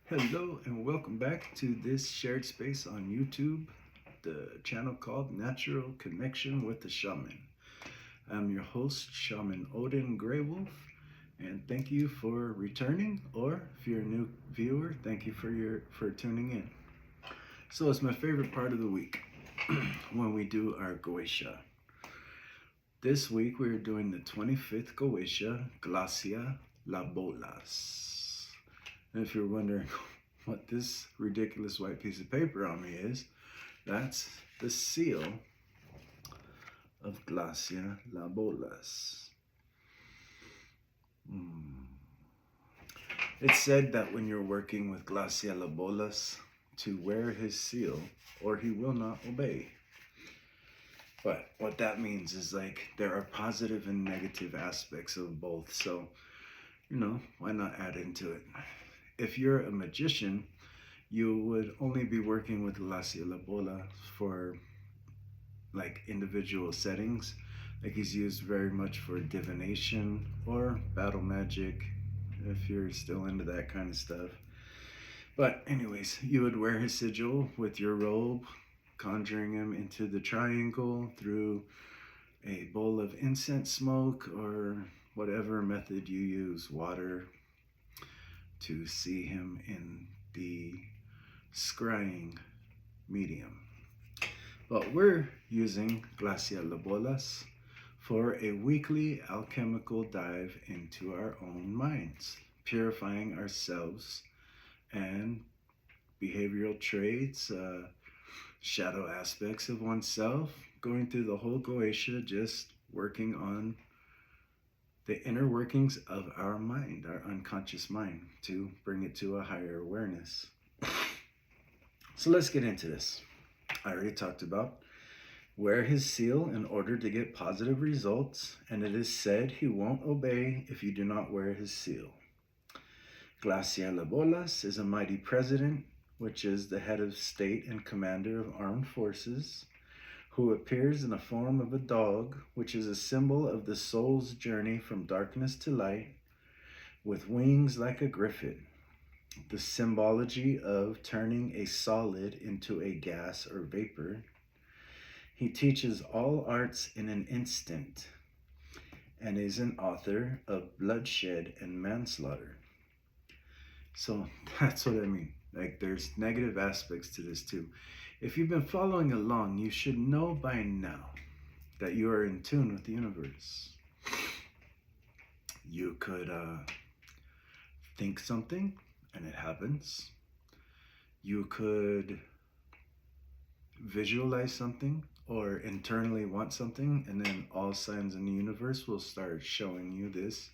Hello and welcome back to this shared space on YouTube, the channel called Natural Connection with the Shaman. I'm your host, Shaman Odin Greywolf, and thank you for returning, or if you're a new viewer, thank you for tuning in. So it's my favorite part of the week when we do our Goetia. This week we are doing the 25th Goetia Glasya-Labolas. And if you're wondering what this ridiculous white piece of paper on me is, that's the seal of Glasya-Labolas. It's said that when you're working with Glasya-Labolas, to wear his seal or he will not obey. But what that means is like there are positive and negative aspects of both. So, why not add into it? If you're a magician, you would only be working with Glasya-Labolas for like individual settings. Like he's used very much for divination or battle magic, if you're still into that kind of stuff. But anyways, you would wear his sigil with your robe, conjuring him into the triangle through a bowl of incense smoke or whatever method you use, water, to see him in the scrying medium. But we're using Glasya-Labolas for a weekly alchemical dive into our own minds, purifying ourselves and behavioral traits, shadow aspects of oneself, going through the whole Goetia, just working on the inner workings of our mind, our unconscious mind, to bring it to a higher awareness. So let's get into this. I already talked about wear his seal in order to get positive results, and it is said he won't obey if you do not wear his seal. Glasya-Labolas is a mighty president, which is the head of state and commander of armed forces, who appears in the form of a dog, which is a symbol of the soul's journey from darkness to light, with wings like a griffin, the symbology of turning a solid into a gas or vapor. He teaches all arts in an instant and is an author of bloodshed and manslaughter. So that's what I mean. Like there's negative aspects to this too. If you've been following along, you should know by now that you are in tune with the universe. You could think something and it happens. You could visualize something or internally want something, and then all signs in the universe will start showing you this.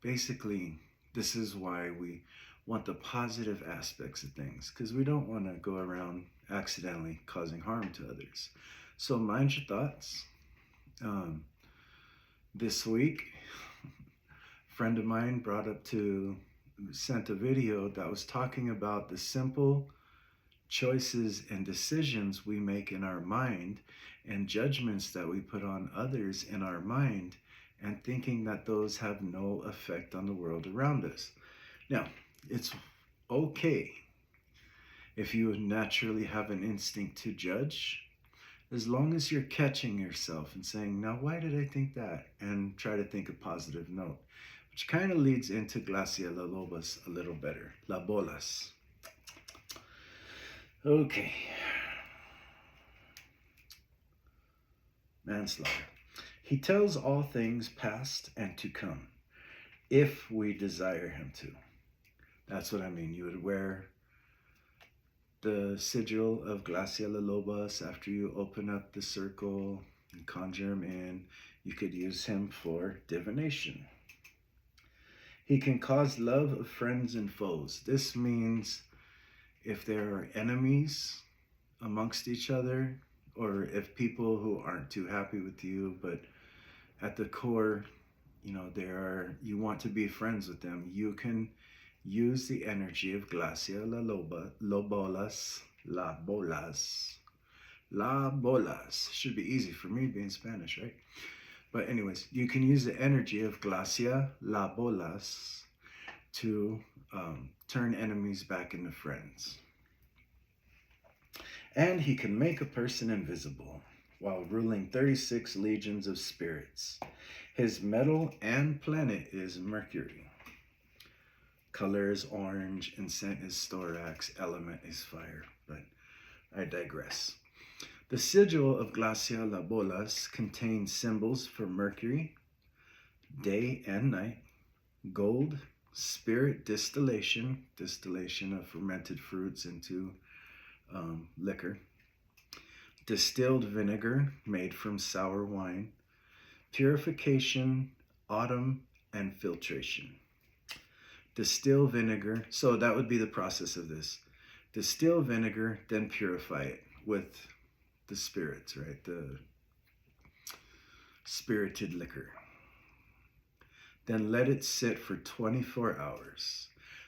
Basically, this is why we want the positive aspects of things, because we don't want to go around accidentally causing harm to others. So mind your thoughts. This week, a friend of mine sent a video that was talking about the simple choices and decisions we make in our mind and judgments that we put on others in our mind, and thinking that those have no effect on the world around us. Now, it's okay if you naturally have an instinct to judge, as long as you're catching yourself and saying, now why did I think that? And try to think a positive note, which kind of leads into Glasya-Labolas a little better. Labolas. Okay. Manslaughter. He tells all things past and to come, if we desire him to. That's what I mean. You would wear the sigil of Glasya-Labolas after you open up the circle and conjure him in. You could use him for divination. He can cause love of friends and foes. This means if there are enemies amongst each other, or if people who aren't too happy with you, but at the core, you want to be friends with them, you can use the energy of Glasya-Labolas. Should be easy for me being Spanish, right? But anyways, you can use the energy of Glasya-Labolas to turn enemies back into friends. And he can make a person invisible while ruling 36 legions of spirits. His metal and planet is Mercury. Color is orange, and scent is storax, element is fire. But I digress. The sigil of Glasya-Labolas contains symbols for Mercury, day and night, gold, spirit distillation of fermented fruits into liquor, distilled vinegar made from sour wine, purification, autumn, and filtration. Distill vinegar, so that would be the process of this. Distill vinegar, then purify it with the spirits, right? The spirited liquor. Then let it sit for 24 hours.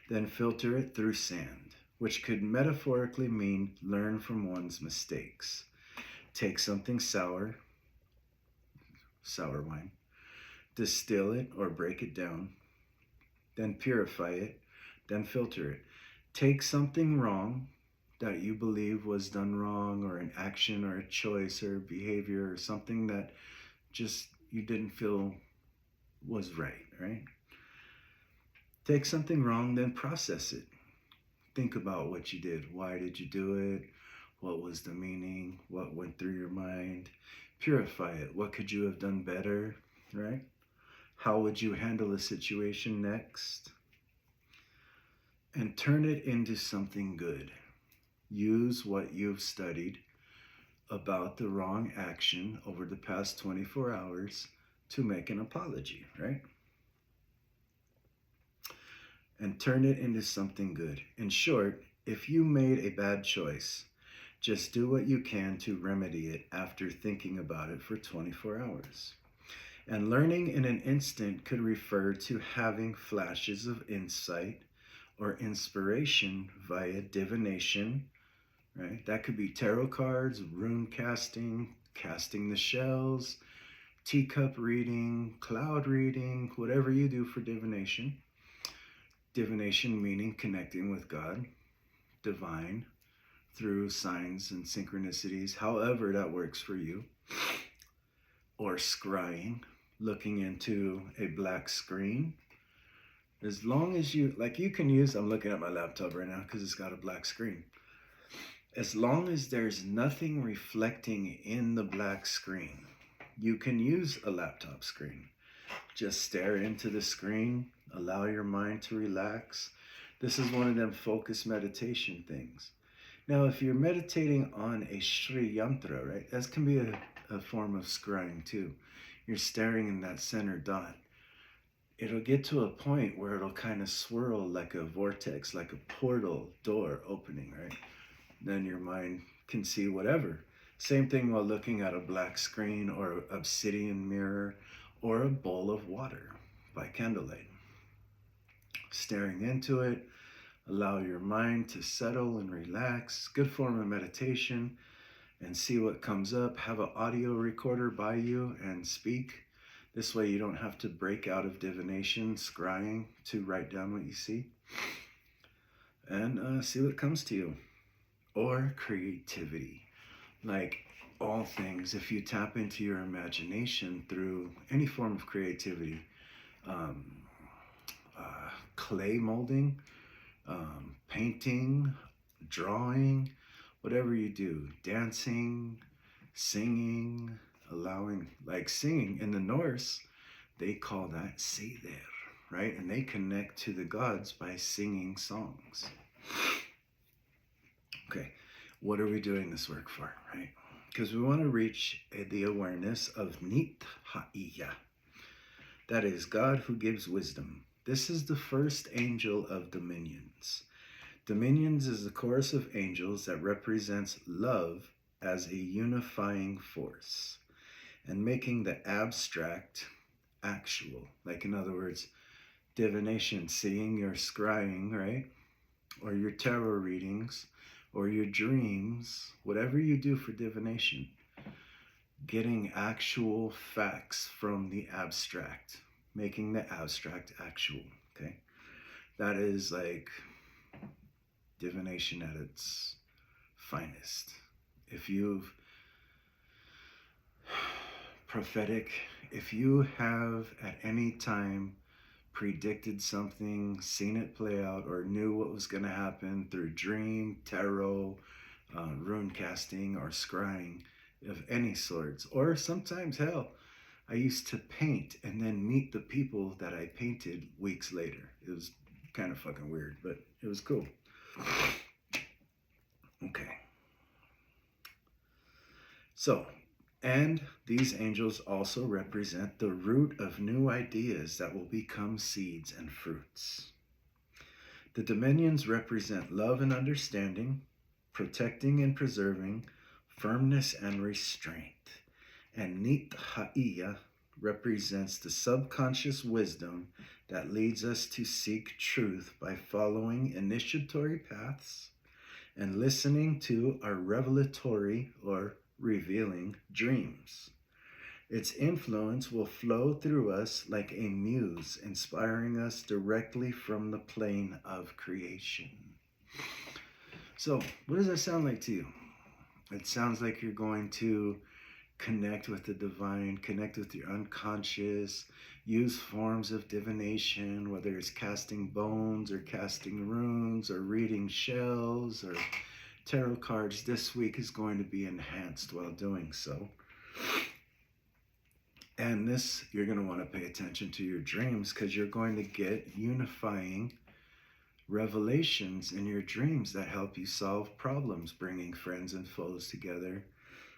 Then filter it through sand, which could metaphorically mean learn from one's mistakes. Take something sour wine, distill it or break it down, then purify it, then filter it. Take something wrong that you believe was done wrong, or an action or a choice or a behavior or something that just you didn't feel was right? Take something wrong, then process it. Think about what you did. Why did you do it? What was the meaning? What went through your mind? Purify it. What could you have done better, right? How would you handle the situation next? And turn it into something good. Use what you've studied about the wrong action over the past 24 hours to make an apology, right? And turn it into something good. In short, if you made a bad choice, just do what you can to remedy it after thinking about it for 24 hours. And learning in an instant could refer to having flashes of insight or inspiration via divination, right? That could be tarot cards, rune casting, casting the shells, teacup reading, cloud reading, whatever you do for divination. Divination meaning connecting with God, divine, through signs and synchronicities, however that works for you. Or scrying, looking into a black screen. As long as you can use, I'm looking at my laptop right now because it's got a black screen. As long as there's nothing reflecting in the black screen, you can use a laptop screen. Just stare into the screen, allow your mind to relax. This is one of them focus meditation things. Now, if you're meditating on a Shri Yantra, right, that can be a form of scrying too. You're staring in that center dot. It'll get to a point where it'll kind of swirl like a vortex, like a portal door opening, right? Then your mind can see whatever. Same thing while looking at a black screen or an obsidian mirror or a bowl of water by candlelight. Staring into it, allow your mind to settle and relax. Good form of meditation. And see what comes up. Have an audio recorder by you and speak. This way you don't have to break out of divination, scrying, to write down what you see. And see what comes to you. Or creativity. Like all things, if you tap into your imagination through any form of creativity, clay molding, painting, drawing, whatever you do, dancing, singing, allowing, like singing in the Norse, they call that seder, right? And they connect to the gods by singing songs. Okay, what are we doing this work for, right? Because we want to reach the awareness of Nit Ha'iya. That is God who gives wisdom. This is the first angel of dominions. Dominions is the chorus of angels that represents love as a unifying force and making the abstract actual. Like, in other words, divination, seeing your scrying, right? Or your tarot readings, or your dreams, whatever you do for divination, getting actual facts from the abstract, making the abstract actual, okay? That is like divination at its finest. If you've prophetic, if you have at any time predicted something, seen it play out, or knew what was going to happen through dream, tarot, rune casting, or scrying of any sorts, or sometimes, hell, I used to paint and then meet the people that I painted weeks later. It was kind of fucking weird, but it was cool. Okay. So, and these angels also represent the root of new ideas that will become seeds and fruits. The dominions represent love and understanding, protecting and preserving, firmness and restraint. And Nit Ha'iya represents the subconscious wisdom that leads us to seek truth by following initiatory paths and listening to our revelatory or revealing dreams. Its influence will flow through us like a muse, inspiring us directly from the plane of creation. So, what does that sound like to you? It sounds like you're going to connect with the divine, connect with your unconscious, use forms of divination, whether it's casting bones or casting runes or reading shells or tarot cards. This week is going to be enhanced while doing so. And this, you're going to want to pay attention to your dreams because you're going to get unifying revelations in your dreams that help you solve problems, bringing friends and foes together,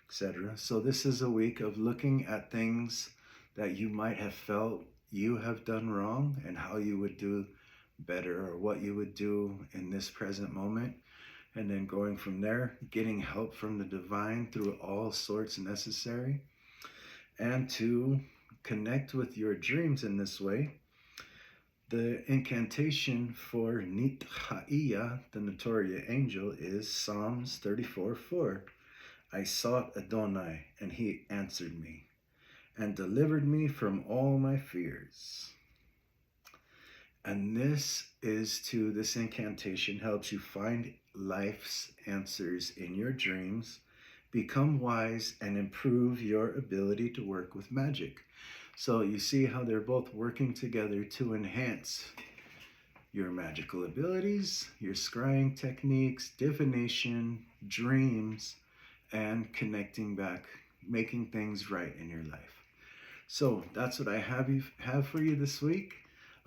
etc. So this is a week of looking at things that you might have felt you have done wrong and how you would do better or what you would do in this present moment. And then going from there, getting help from the divine through all sorts necessary. And to connect with your dreams in this way, the incantation for Nit Ha'iya, the Notoria angel, is Psalms 34:4. I sought Adonai, and he answered me, and delivered me from all my fears. And this incantation helps you find life's answers in your dreams, become wise, and improve your ability to work with magic. So you see how they're both working together to enhance your magical abilities, your scrying techniques, divination, dreams, and connecting back, making things right in your life. So that's what I have for you this week.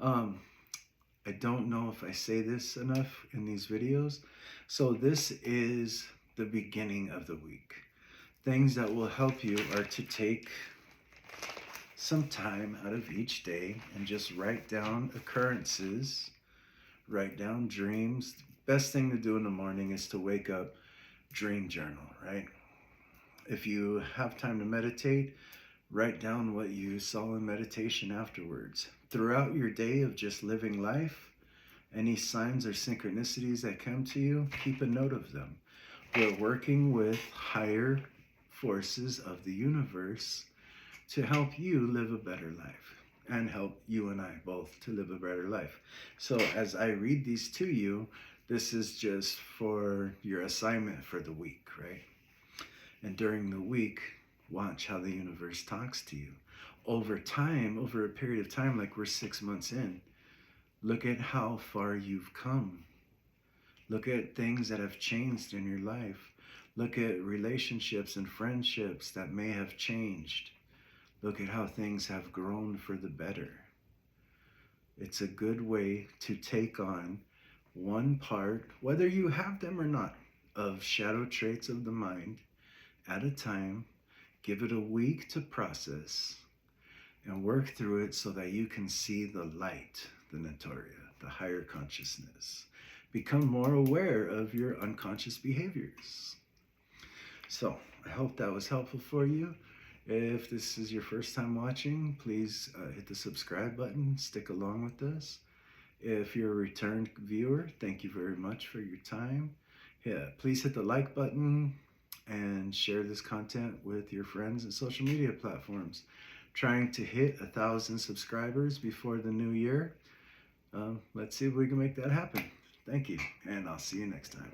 I don't know if I say this enough in these videos. So this is the beginning of the week. Things that will help you are to take some time out of each day and just write down occurrences, write down dreams. Best thing to do in the morning is to wake up, dream journal, right? If you have time to meditate, write down what you saw in meditation afterwards. Throughout your day of just living life, any signs or synchronicities that come to you, keep a note of them. We're working with higher forces of the universe to help you live a better life and help you and I both to live a better life. So as I read these to you, this is just for your assignment for the week, right? And during the week, watch how the universe talks to you. Over time, over a period of time, like we're 6 months in, look at how far you've come. Look at things that have changed in your life. Look at relationships and friendships that may have changed. Look at how things have grown for the better. It's a good way to take on one part, whether you have them or not, of shadow traits of the mind at a time. Give it a week to process and work through it so that you can see the light, the Notoria, the higher consciousness. Become more aware of your unconscious behaviors. So I hope that was helpful for you. If this is your first time watching, please hit the subscribe button, stick along with us. If you're a return viewer, thank you very much for your time. Yeah, please hit the like button and share this content with your friends and social media platforms. Trying to hit 1,000 subscribers before the new year. let's see if we can make that happen. Thank you, and I'll see you next time.